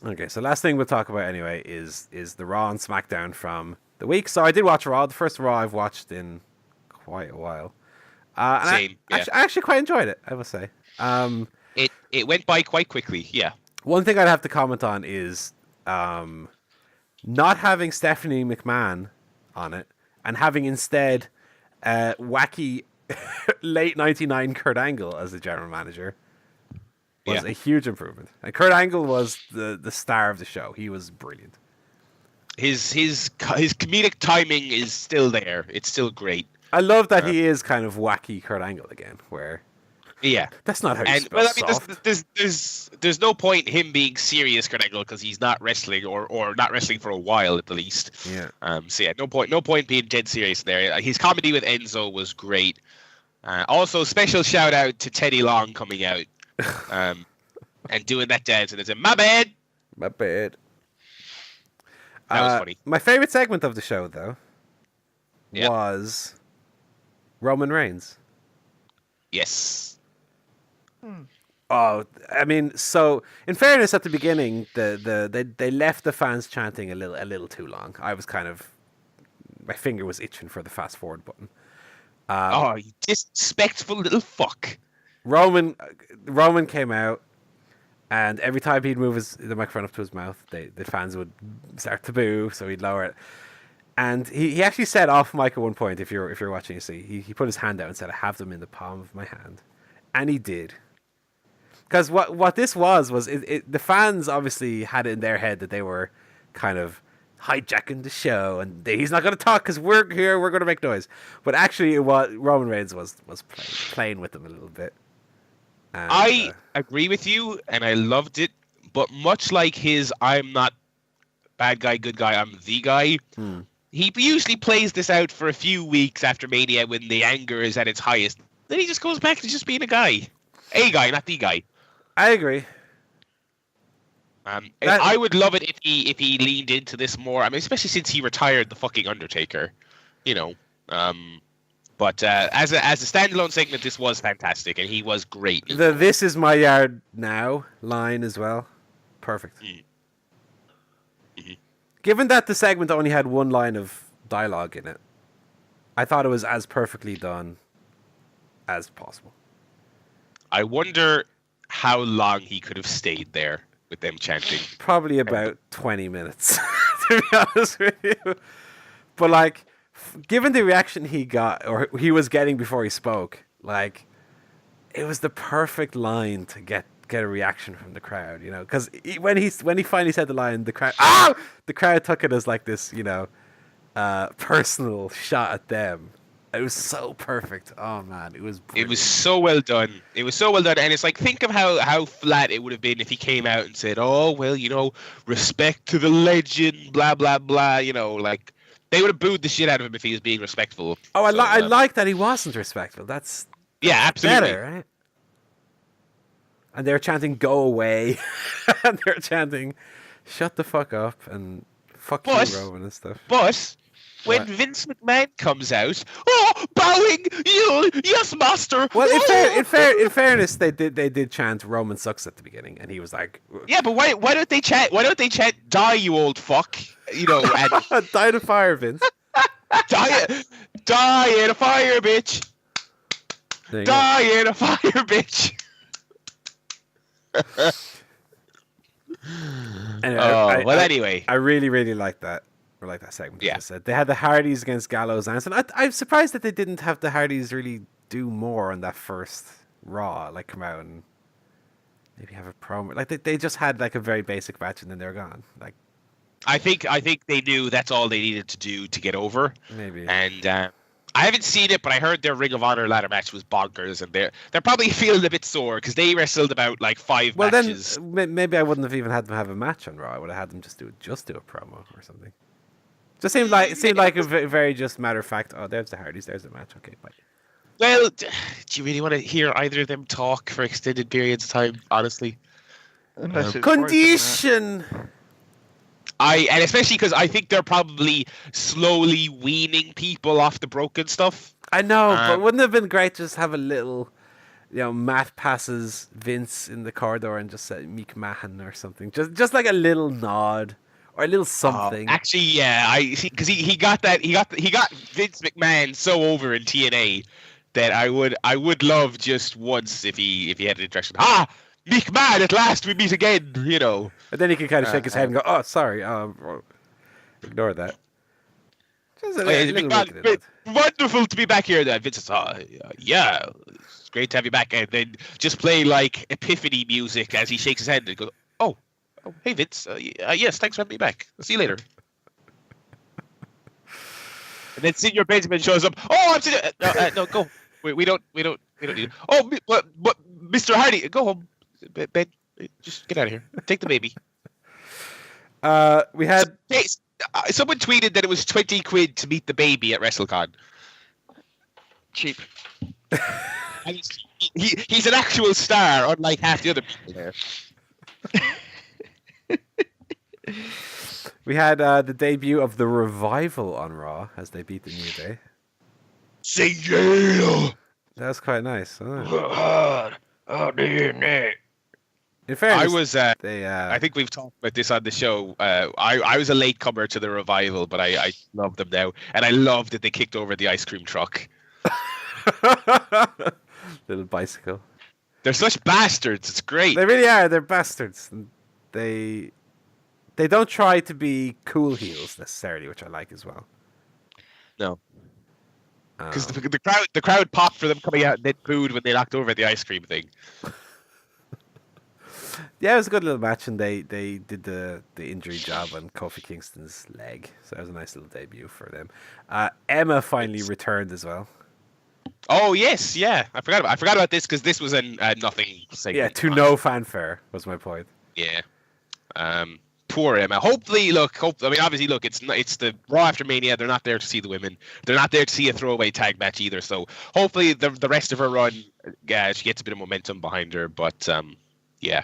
Okay, so last thing we'll talk about anyway is the Raw and SmackDown from the week. So I did watch Raw, the first Raw I've watched in quite a while. And Same, I actually quite enjoyed it, I must say. It went by quite quickly, yeah. One thing I'd have to comment on is not having Stephanie McMahon on it and having instead wacky late 99 Kurt Angle as the general manager was a huge improvement. And Kurt Angle was the star of the show. He was brilliant. His comedic timing is still there. It's still great. I love that he is kind of wacky Kurt Angle again, where that's not how you spell soft. There's no point in him being serious Kurt Angle because he's not wrestling or not wrestling for a while at the least. Yeah. No point being dead serious there. His comedy with Enzo was great. Also, special shout out to Teddy Long coming out and doing that dance and it's my bad. My bad. That was funny. My favorite segment of the show though was Roman Reigns. Yes. Oh, I mean, so in fairness, at the beginning, they left the fans chanting a little too long. I was my finger was itching for the fast forward button. You disrespectful little fuck. Roman came out, and every time he'd move the microphone up to his mouth, the fans would start to boo, so he'd lower it. And he actually said off mic at one point, if you're watching, you see, he put his hand out and said, "I have them in the palm of my hand," and he did. Because what this was the fans obviously had it in their head that they were kind of hijacking the show and he's not going to talk because we're here, we're going to make noise. But actually, Roman Reigns was playing with them a little bit. And, I agree with you, and I loved it. But much like his "I'm not bad guy, good guy, I'm the guy," he usually plays this out for a few weeks after Mania when the anger is at its highest. Then he just goes back to just being a guy, not the guy. I agree. I would love it if he leaned into this more. I mean, especially since he retired the fucking Undertaker, But as a standalone segment, this was fantastic, and he was great. The "This is my yard now" line as well, perfect. Mm-hmm. Given that the segment only had one line of dialogue in it, I thought it was as perfectly done as possible. I wonder how long he could have stayed there with them chanting. Probably about 20 minutes, to be honest with you. But given the reaction he got, or he was getting before he spoke, it was the perfect line to get a reaction from the crowd, because when he finally said the line, the crowd took it as this, personal shot at them. It was so perfect. Oh man, it was brilliant. It was so well done. And it's think of how flat it would have been if he came out and said, "Oh well, respect to the legend, blah blah blah." They would have booed the shit out of him if he was being respectful. Oh, I like that he wasn't respectful. That's absolutely better, right? And they were chanting "Go away," and they were chanting "Shut the fuck up" and "Fuck you, Roman" and stuff. But when Vince McMahon comes out, bowing, yes, master. Well, in fairness, they did chant "Roman sucks" at the beginning, and he was like, "Yeah, but why don't they chant? Why don't they chant 'Die, you old fuck'? And die in a fire, Vince. die in a fire, bitch. Die in a fire, bitch." Anyway, I really, really liked that. I like that segment. Yeah. I said they had the Hardys against Gallows and Anderson. I'm surprised that they didn't have the Hardys really do more on that first Raw, come out and maybe have a promo. They just had a very basic match and then they're gone. I think they knew that's all they needed to do to get over. Maybe. And I haven't seen it, but I heard their Ring of Honor ladder match was bonkers, and they're probably feeling a bit sore because they wrestled about 5 matches. Well, then maybe I wouldn't have even had them have a match on Raw. I would have had them just do a promo or something. Just seemed like a very just matter of fact. Oh, there's the Hardys. There's the match. Okay, bye. Well, do you really want to hear either of them talk for extended periods of time? Honestly, condition. And especially because I think they're probably slowly weaning people off the broken stuff. I know, but wouldn't it have been great to just have a little Matt passes Vince in the corridor and just said Meek Mahan or something. Just like a little nod or a little something. Actually, yeah, because he got Vince McMahon so over in TNA that I would love just once if he had an introduction. Meek Man, at last we meet again. And then he can kind of shake his head and go, "Oh, sorry, ignore that." Just a little wonderful to be back here. Then Vince says, "Yeah, it's great to have you back." And then just play like Epiphany music as he shakes his head and goes, "Oh, hey Vince, yes, thanks for having me back. I'll see you later." And then Senior Benjamin shows up. Oh, I'm sitting. No, go. We don't need it. Oh, but Mr. Hardy, go home. Ben, just get out of here. Take the baby. We had someone tweeted that it was 20 quid to meet the baby at WrestleCon. Cheap. He's an actual star, unlike half the other people there. We had the debut of the Revival on Raw as they beat the New Day. Say yeah! That was quite nice. Oh, dear. In fairness, I think we've talked about this on the show. I was a latecomer to the Revival, but I love them now. And I love that they kicked over the ice cream truck. Little bicycle. They're such bastards. It's great. They really are. They're bastards. They don't try to be cool heels necessarily, which I like as well. No. Because the crowd popped for them coming out and then booed when they knocked over the ice cream thing. Yeah, it was a good little match, and they did the injury job on Kofi Kingston's leg, so that was a nice little debut for them. Emma finally returned as well. Oh yes, yeah. I forgot about this because this was a nothing segment. Yeah, to no fanfare was my point. Yeah. Poor Emma. Hopefully, obviously, it's the Raw after Mania. They're not there to see the women. They're not there to see a throwaway tag match either. So hopefully, the rest of her run, she gets a bit of momentum behind her. But yeah,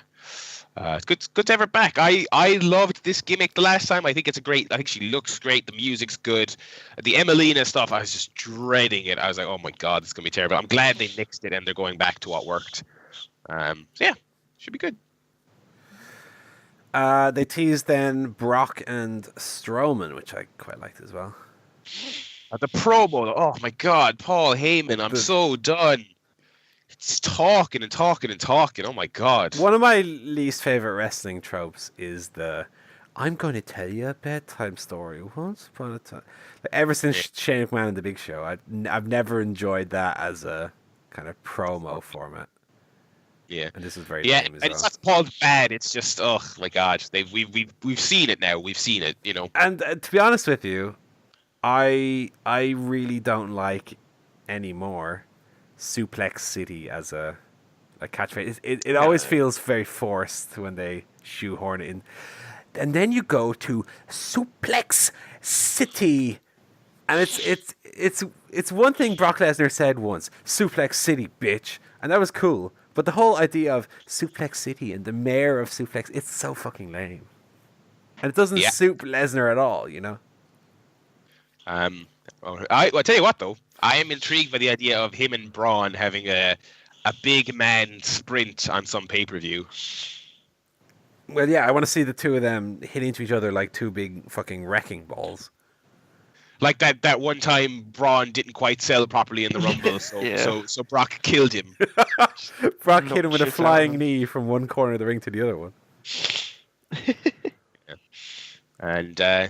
it's good to have her back. I loved this gimmick the last time. I think she looks great. The music's good. The Emelina stuff, I was just dreading it. I was like, oh my god, it's gonna be terrible. I'm glad they nixed it and they're going back to what worked. So yeah, should be good. They teased then Brock and Strowman, which I quite liked as well. The promo, oh my god, Paul Heyman, I'm so done. It's talking and talking and talking. Oh my god. One of my least favorite wrestling tropes is I'm going to tell you a bedtime story once upon a time. Ever since Shane McMahon and The Big Show, I've never enjoyed that as a kind of promo format. Yeah, and this is very lame as and it's not called bad. It's just oh my god, we've seen it now. We've seen it, And to be honest with you, I really don't like anymore Suplex City as a catchphrase. It always feels very forced when they shoehorn it in. And then you go to Suplex City, and it's one thing Brock Lesnar said once, Suplex City, bitch, and that was cool. But the whole idea of Suplex City and the mayor of Suplex, it's so fucking lame. And it doesn't suit Lesnar at all, I'll tell you what, though. I am intrigued by the idea of him and Braun having a big man sprint on some pay-per-view. Well, yeah, I want to see the two of them hit into each other like two big fucking wrecking balls. Like that one time Braun didn't quite sell properly in the Rumble, so Brock killed him. Brock hit him with a flying knee from one corner of the ring to the other one. And I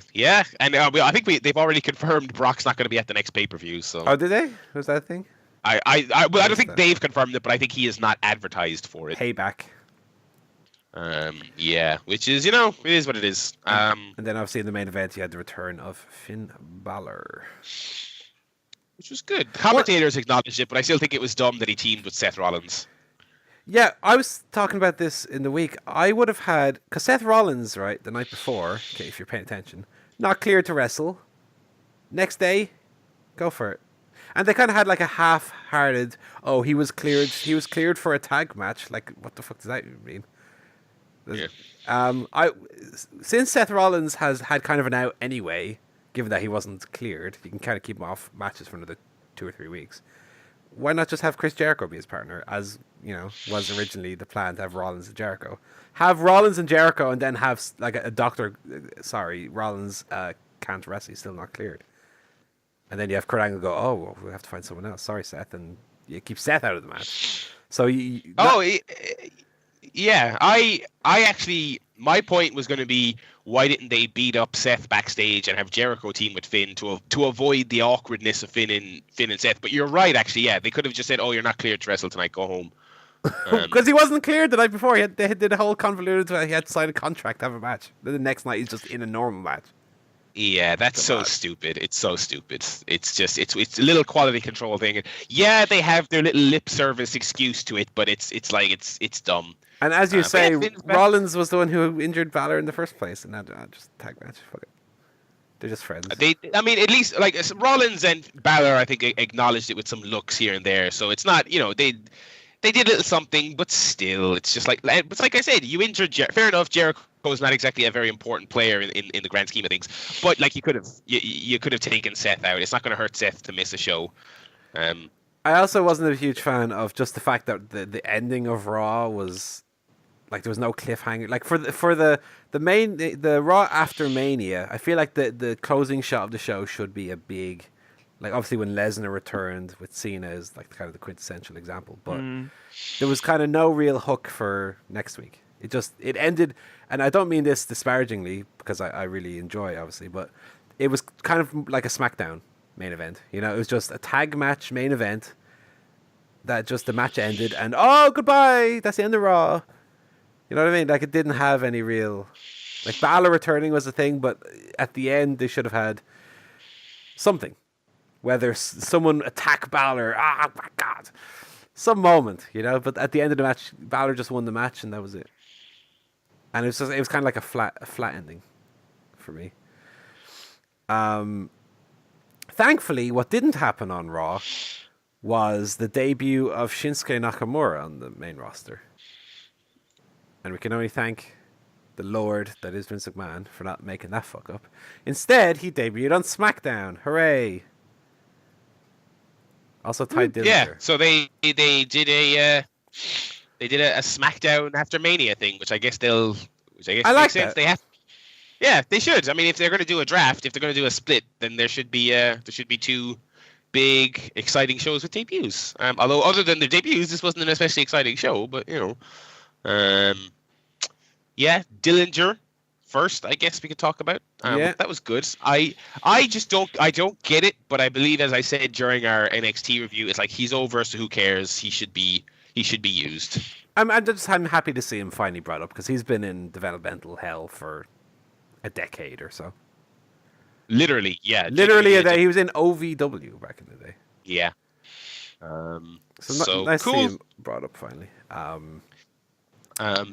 think they've already confirmed Brock's not going to be at the next pay-per-view. So oh, did they? Was that a thing? I don't think they've confirmed it, but I think he is not advertised for it. Payback. Yeah, which is, it is what it is. And then obviously in the main event, you had the return of Finn Balor, which was good. The commentators acknowledged it, but I still think it was dumb that he teamed with Seth Rollins. Yeah, I was talking about this in the week. I would have had, because Seth Rollins, right, the night before, okay, if you're paying attention, not cleared to wrestle. Next day, go for it. And they kind of had like a half-hearted, he was cleared for a tag match. Like, what the fuck does that mean? Yeah. Since Seth Rollins has had kind of an out anyway, given that he wasn't cleared, you can kind of keep him off matches for another 2 or 3 weeks. why not just have Chris Jericho be his partner, as was originally the plan to have Rollins and Jericho. Have Rollins and Jericho, and then have like a doctor. Sorry, Rollins can't wrestle; he's still not cleared. And then you have Kurt Angle go, "Oh, well, we have to find someone else." Sorry, Seth, and you keep Seth out of the match. So yeah. I actually, my point was going to be, why didn't they beat up Seth backstage and have Jericho team with Finn to avoid the awkwardness of Finn and Seth? But you're right, actually. Yeah, they could have just said, "Oh, you're not cleared to wrestle tonight. Go home." Because he wasn't cleared the night before. They did a whole convoluted. He had to sign a contract to have a match. Then the next night he's just in a normal match. Yeah, that's so stupid. It's so stupid. It's just it's a little quality control thing. Yeah, they have their little lip service excuse to it, but it's dumb. And as you say, Rollins was the one who injured Balor in the first place, and just tag match. Fuck it. They're just friends. At least like Rollins and Balor, I think acknowledged it with some looks here and there. So it's not, they did a little something, but still, it's just like I said, you injured fair enough. Jericho is not exactly a very important player in the grand scheme of things, but like you could have taken Seth out. It's not going to hurt Seth to miss a show. I also wasn't a huge fan of just the fact that the ending of Raw was like there was no cliffhanger. Like for the Raw after Mania, I feel like the closing shot of the show should be a big. Like, obviously, when Lesnar returned with Cena is, like, kind of the quintessential example. But there was kind of no real hook for next week. It ended, and I don't mean this disparagingly, because I really enjoy, obviously, but it was kind of like a Smackdown main event. It was just a tag match main event that just the match ended, and, oh, goodbye, that's the end of Raw. You know what I mean? Like, it didn't have any real... Like, Balor returning was a thing, but at the end, they should have had something. Whether someone attack Balor, my God, some moment, But at the end of the match, Balor just won the match, and that was it. And it was kind of like a flat ending for me. Thankfully, what didn't happen on Raw was the debut of Shinsuke Nakamura on the main roster, and we can only thank the Lord that is Vince McMahon for not making that fuck up. Instead, he debuted on SmackDown. Hooray! Also Ty Dillinger. Yeah, so they did a SmackDown after Mania thing, which I guess I like makes sense. That. They should. I mean, if they're going to do a draft, if they're going to do a split, then there should be two big exciting shows with debuts. Although other than the debuts, this wasn't an especially exciting show, but Dillinger first, I guess we could talk about. That was good. I just don't get it, but I believe, as I said during our NXT review, it's like he's over, so who cares? He should be used. I'm happy to see him finally brought up, because he's been in developmental hell for a decade or so. Literally, yeah. Literally a day. He was in OVW back in the day. Yeah. So nice cool. to see him brought up finally.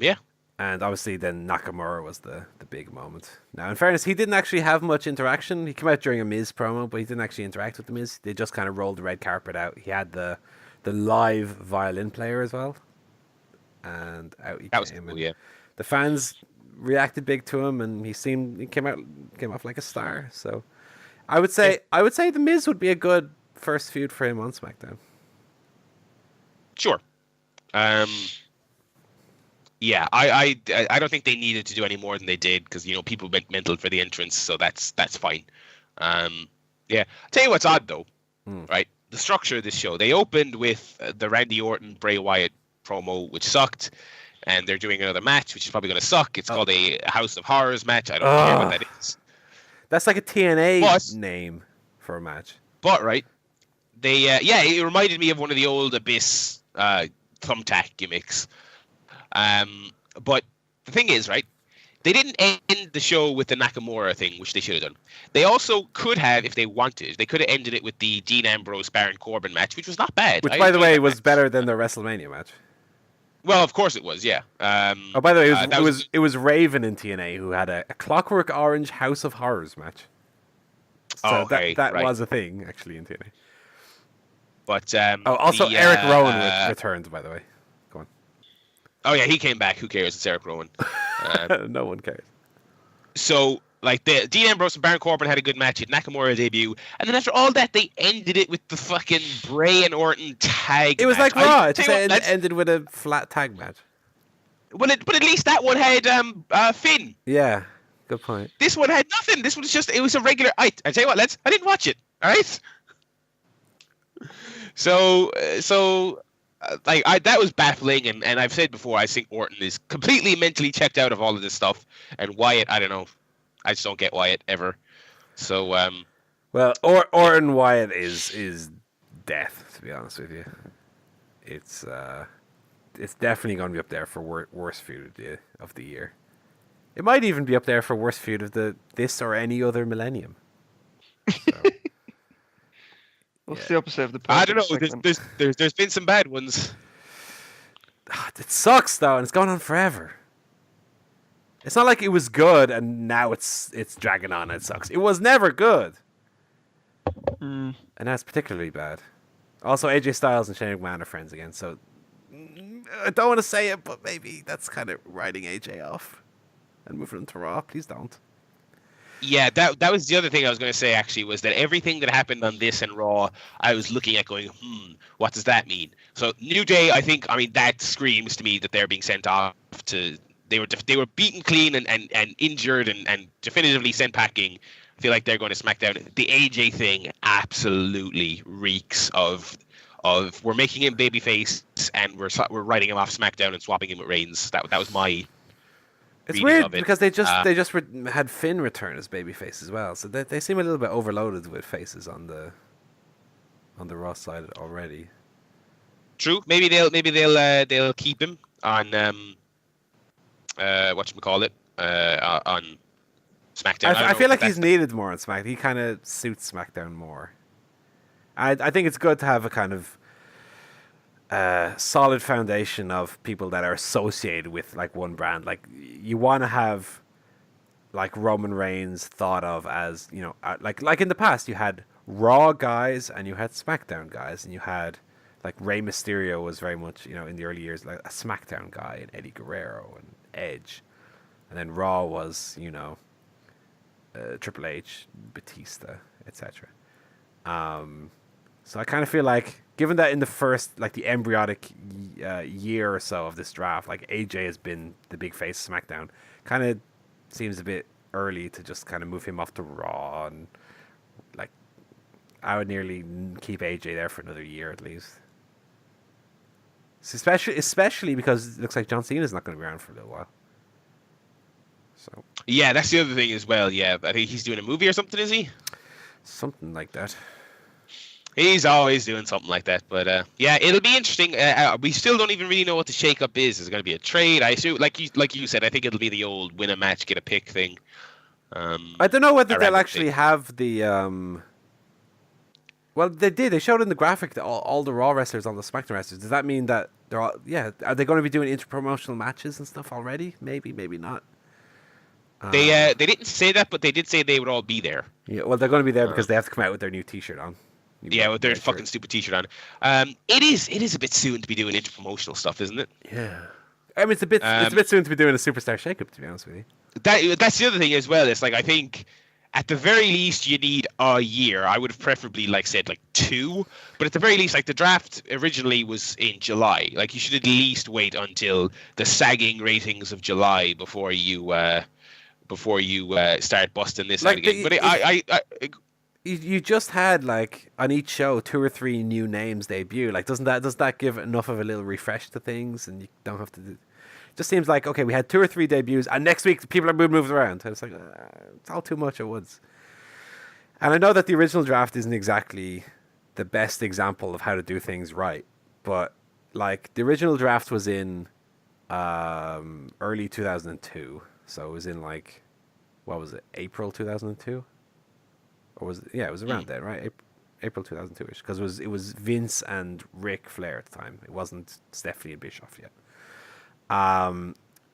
Yeah. And obviously then Nakamura was the big moment. Now, in fairness, he didn't actually have much interaction. He came out during a Miz promo, but he didn't actually interact with the Miz. They just kind of rolled the red carpet out. He had the live violin player as well. And out he came. That was cool, yeah. The fans reacted big to him, and he came off like a star. So I would say the Miz would be a good first feud for him on SmackDown. Sure. Yeah, I don't think they needed to do any more than they did, because people went mental for the entrance, so that's fine. Yeah, I'll tell you what's odd though, right? The structure of this show. They opened with the Randy Orton Bray Wyatt promo, which sucked, and they're doing another match, which is probably going to suck. It's called a House of Horrors match. I don't care what that is. That's like a TNA name for a match. But right, they it reminded me of one of the old Abyss thumbtack gimmicks. But the thing is, right, they didn't end the show with the Nakamura thing, which they should have done. They also could have, if they wanted, they could have ended it with the Dean Ambrose Baron Corbin match, which was not bad. Which, by the way, was better than the WrestleMania match. Well, of course it was, yeah. By the way, it was Raven in TNA who had a Clockwork Orange House of Horrors match. So that was a thing, actually, in TNA. But also Eric Rowan returned, by the way. Oh yeah, he came back. Who cares? It's Eric Rowan. No one cares. So, like, Dean Ambrose and Baron Corbin had a good match at Nakamura debut, and then after all that, they ended it with the fucking Bray and Orton tag. It was match. like Raw. It Tell just you what, ended with a flat tag match. but at least that one had Finn. Yeah, good point. This one had nothing. This was just, it was a regular. I tell you what, I didn't watch it. All right. So that was baffling, and I've said before, I think Orton is completely mentally checked out of all of this stuff, and Wyatt, I don't know, I just don't get Wyatt ever. So well, Orton Wyatt is death, to be honest with you. It's definitely going to be up there for worst feud of the year. It might even be up there for worst feud of this or any other millennium. So. What's the opposite of the I don't know. segment? There's been some bad ones. It sucks though, and it's going on forever. It's not like it was good and now it's dragging on and it sucks. It was never good, and that's particularly bad. Also, AJ Styles and Shane McMahon are friends again, so I don't want to say it, but maybe that's kind of writing AJ off and moving him to Raw. Please don't. Yeah, that was the other thing I was going to say, actually, was that everything that happened on this and Raw, I was looking at going, what does that mean? So New Day, I mean, that screams to me that they're being sent off to... They were beaten clean and injured and definitively sent packing. I feel like they're going to SmackDown. The AJ thing absolutely reeks of we're making him babyface and we're writing him off SmackDown and swapping him with Reigns. That was my... It's weird because they just had Finn return as babyface as well, so they seem a little bit overloaded with faces on the Raw side already. True. Maybe they'll keep him on whatchamacallit, on SmackDown. I feel like he's needed more on SmackDown. He kind of suits SmackDown more. I think it's good to have a kind of solid foundation of people that are associated with like one brand. Like you want to have like Roman Reigns thought of as, you know, like in the past you had Raw guys and you had SmackDown guys, and you had like Rey Mysterio was very much, you know, in the early years like a SmackDown guy, and Eddie Guerrero and Edge, and then Raw was, you know, Triple H, Batista, etc. So I kind of feel like, given that in the first, like the embryonic year or so of this draft, like AJ has been the big face of SmackDown, kind of seems a bit early to just kind of move him off to Raw, and like I would nearly keep AJ there for another year at least. So especially because it looks like John Cena's not going to be around for a little while. So yeah, that's the other thing as well. Yeah, I think he's doing a movie or something, is he? Something like that. He's always doing something like that, but yeah, it'll be interesting. We still don't even really know what the shakeup is. Is it going to be a trade? I assume, like you said, I think it'll be the old win a match, get a pick thing. I don't know whether they'll actually have the. Well, they did. They showed in the graphic that all the Raw wrestlers on the SmackDown wrestlers. Does that mean that they're all? Yeah, are they going to be doing interpromotional matches and stuff already? Maybe, maybe not. They didn't say that, but they did say they would all be there. Yeah, well, they're going to be there because they have to come out with their new T-shirt on. Yeah, with their fucking stupid T-shirt on. It is a bit soon to be doing interpromotional stuff, isn't it? Yeah, I mean it's a bit soon to be doing a superstar shakeup, to be honest with you. That's the other thing as well. It's like, I think at the very least you need a year. I would have preferably said 2, but at the very least, like, the draft originally was in July. Like, you should at least wait until the sagging ratings of July before you start busting this out again. But you just had, like, on each show 2 or 3 new names debut. Like, does that give enough of a little refresh to things, and you don't have to do... Just seems like, okay, we had 2 or 3 debuts, and next week people are moved around. And it's like, it's all too much at once. And I know that the original draft isn't exactly the best example of how to do things right, but like the original draft was in early 2002, so it was in like, what was it, April 2002, or was it? Yeah, it was around then, right? April 2002ish, because it was Vince and Ric Flair at the time. It wasn't Stephanie and Bischoff yet.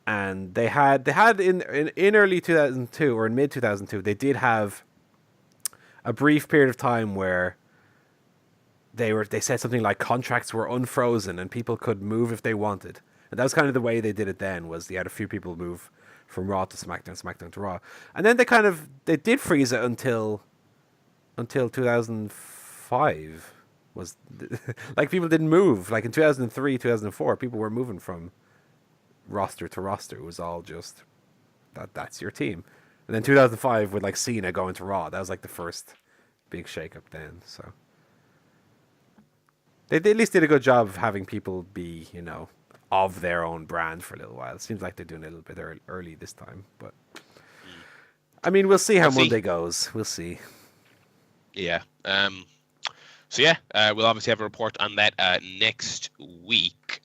And they had in early 2002 or in mid 2002, they did have a brief period of time where they said something like contracts were unfrozen and people could move if they wanted. And that was kind of the way they did it then, was they had a few people move from Raw to SmackDown, SmackDown to Raw, and then they did freeze it until 2005 was like people didn't move. Like in 2003, 2004, people were moving from roster to roster. It was all just that's your team. And then 2005 with like Cena going to Raw, that was like the first big shake up then. So they at least did a good job of having people be, of their own brand for a little while. It seems like they're doing it a little bit early this time, but I mean, we'll see how Monday goes. We'll see. Yeah. So yeah, we'll obviously have a report on that next week.